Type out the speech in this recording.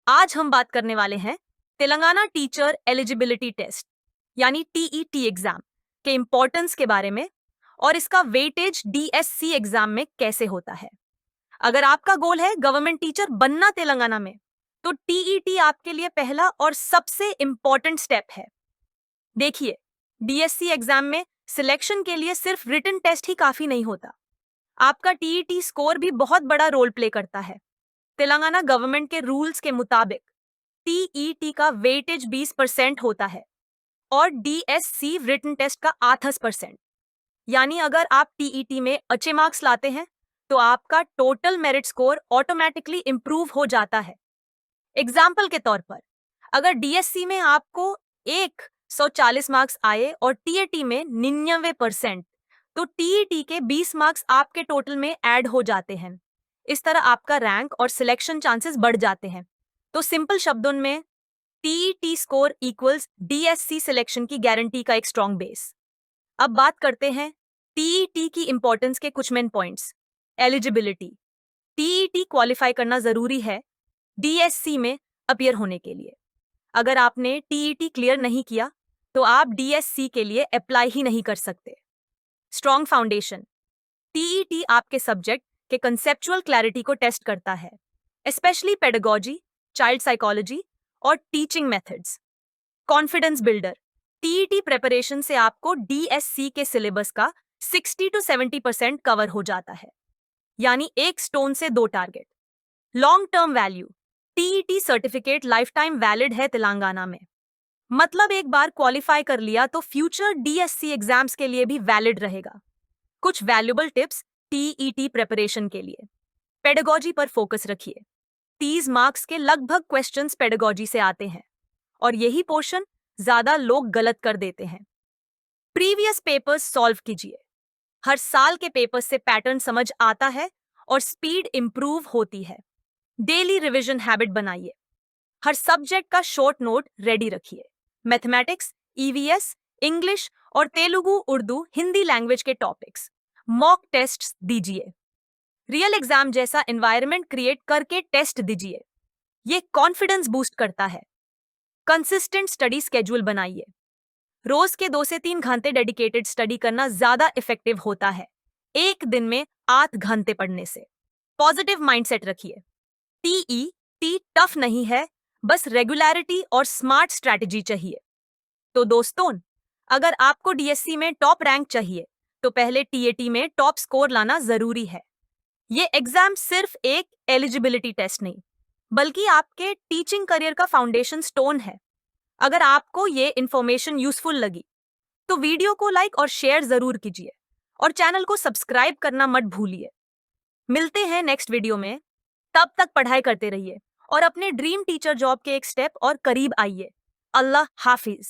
आज हम बात करने वाले हैं तेलंगाना टीचर एलिजिबिलिटी टेस्ट यानी टीईटी एग्जाम के इम्पोर्टेंस के बारे में और इसका वेटेज डीएससी एग्जाम में कैसे होता है। अगर आपका गोल है गवर्नमेंट टीचर बनना तेलंगाना में, तो टीईटी आपके लिए पहला और सबसे इंपॉर्टेंट स्टेप है। देखिए, डीएससी एग्जाम में सिलेक्शन के लिए सिर्फ रिटन टेस्ट ही काफी नहीं होता। आपका टीईटी स्कोर भी बहुत बड़ा रोल प्ले करता है। तेलंगाना गवर्नमेंट के रूल्स के मुताबिक टीईटी का वेटेज 20% होता है और डीएससी रिटन टेस्ट का 8%। यानी अगर आप टीईटी में अच्छे मार्क्स लाते हैं तो आपका total merit score automatically improve हो जाता है। एग्जाम्पल के तौर पर, अगर डीएससी में आपको 140 मार्क्स आए और टीईटी में 99%, तो टीईटी के 20 मार्क्स आपके टोटल में ऐड हो जाते हैं। इस तरह आपका रैंक और सिलेक्शन चांसेस बढ़ जाते हैं। तो सिंपल शब्दों में TET score equals DSC selection की गारंटी का एक स्ट्रॉन्ग बेस। अब बात करते हैं टीईटी की इंपॉर्टेंस के कुछ main points. Eligibility, TET qualify करना जरूरी है डीएससी में अपीयर होने के लिए। अगर आपने टीईटी क्लियर नहीं किया तो आप डीएससी के लिए अप्लाई ही नहीं कर सकते। स्ट्रॉन्ग फाउंडेशन, टीईटी आपके सब्जेक्ट के कंसेप्चुअल क्लैरिटी को टेस्ट करता है, स्पेशली पेडागोजी, चाइल्ड साइकोलॉजी और teaching methods. Confidence builder, TET preparation से आपको डीएससी के सिलेबस का 60 to 70% कवर हो जाता है, यानी एक स्टोन से दो target. Long term value, TET certificate life time valid है तेलंगाना में। मतलब एक बार क्वालिफाई कर लिया तो फ्यूचर डीएससी एग्जाम्स के लिए भी वैलिड रहेगा। कुछ वैल्यूबल टिप्स टीईटी प्रिपरेशन के लिए। पेडागोजी पर फोकस रखिए। 30 मार्क्स के लगभग क्वेश्चंस पेडागोजी से आते हैं और यही पोर्शन ज्यादा लोग गलत कर देते हैं। प्रीवियस पेपर्स सॉल्व कीजिए। हर साल के पेपर्स से पैटर्न समझ आता है और स्पीड इंप्रूव होती है। डेली रिवीजन हैबिट बनाइए। हर सब्जेक्ट का शॉर्ट नोट रेडी रखिए। मैथमेटिक्स, ईवीएस, इंग्लिश और तेलुगु, उर्दू, हिंदी लैंग्वेज के टॉपिक्स मॉक टेस्ट दीजिए। रियल एग्जाम जैसा एनवायरनमेंट क्रिएट करके टेस्ट दीजिए। ये कॉन्फिडेंस बूस्ट करता है। कंसिस्टेंट स्टडी स्केड्यूल बनाइए। रोज के 2 से 3 घंटे डेडिकेटेड स्टडी करना ज्यादा इफेक्टिव होता है एक दिन में 8 घंटे पढ़ने से। पॉजिटिव माइंडसेट रखिए। टीईटी टफ नहीं है, बस रेगुलरिटी और स्मार्ट स्ट्रैटेजी चाहिए। तो दोस्तों, अगर आपको डीएससी में टॉप रैंक चाहिए तो पहले टीईटी में टॉप स्कोर लाना जरूरी है। ये एग्जाम सिर्फ एक एलिजिबिलिटी टेस्ट नहीं, बल्कि आपके टीचिंग करियर का फाउंडेशन स्टोन है। अगर आपको ये इंफॉर्मेशन यूजफुल लगी तो वीडियो को लाइक और शेयर जरूर कीजिए और चैनल को सब्सक्राइब करना मत भूलिए। मिलते हैं नेक्स्ट वीडियो में। तब तक पढ़ाई करते रहिए और अपने ड्रीम टीचर जॉब के एक स्टेप और करीब आइए। अल्लाह हाफिज।